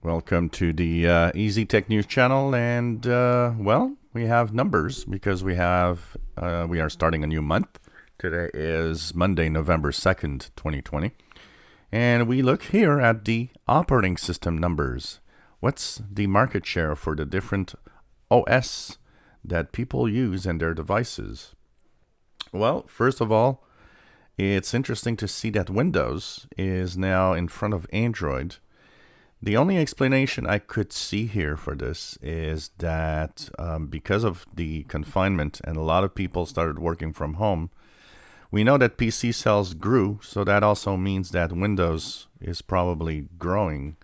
Welcome to the Easy Tech News channel, and well, we have numbers because we are starting a new month. Today is Monday, November 2nd, 2020, and we look here at the operating system numbers. What's the market share for the different OS that people use in their devices? Well, first of all, it's interesting to see that Windows is now in front of Android. The only explanation I could see here for this is that because of the confinement and a lot of people started working from home, we know that PC sales grew, so that also means that Windows is probably growing.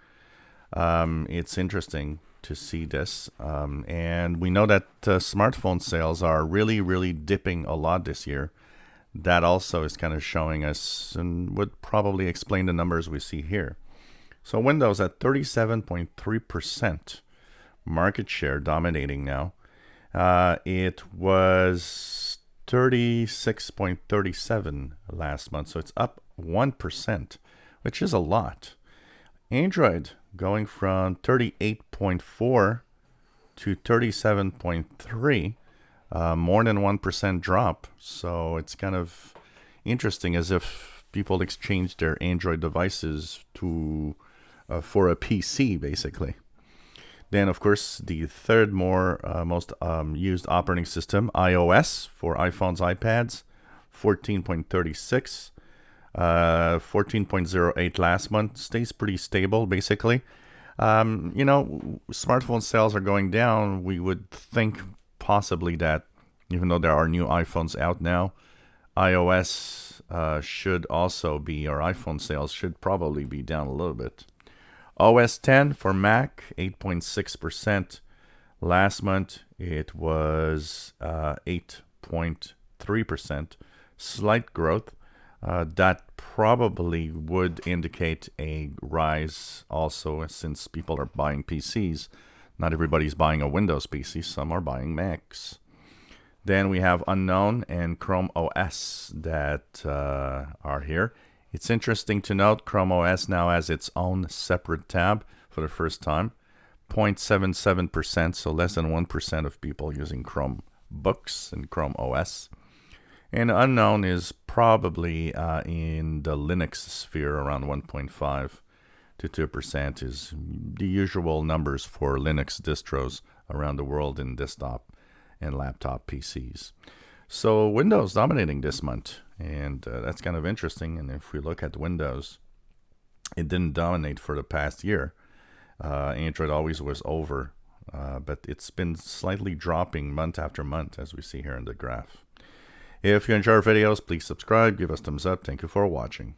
It's interesting to see this. And we know that smartphone sales are really dipping a lot this year. That also is kind of showing us and would probably explain the numbers we see here. So Windows at 37.3% market share, dominating now. It was 36.37 last month, so it's up 1%, which is a lot. Android going from 38.4 to 37.3, more than 1% drop. So it's kind of interesting, as if people exchanged their Android devices to for a PC, basically. Then, of course, the third most used operating system, iOS, for iPhones, iPads, 14.36, 14.08 last month. Stays pretty stable, basically. Smartphone sales are going down. We would think possibly that, even though there are new iPhones out now, iOS should also be, or iPhone sales should probably be down a little bit. OS 10 for Mac, 8.6%. Last month, it was 8.3%. Slight growth. That probably would indicate a rise also, since people are buying PCs. Not everybody's buying a Windows PC. Some are buying Macs. Then we have Unknown and Chrome OS that are here. It's interesting to note Chrome OS now has its own separate tab for the first time. 0.77%, so less than 1% of people using Chrome Books and Chrome OS. And Unknown is probably in the Linux sphere, around 1.5 to 2% is the usual numbers for Linux distros around the world in desktop and laptop PCs. So Windows dominating this month, and that's kind of interesting. And if we look at Windows, it didn't dominate for the past year. Android always was over, but it's been slightly dropping month after month, as we see here in the graph. If you enjoy our videos, please subscribe, give us thumbs up. Thank you for watching.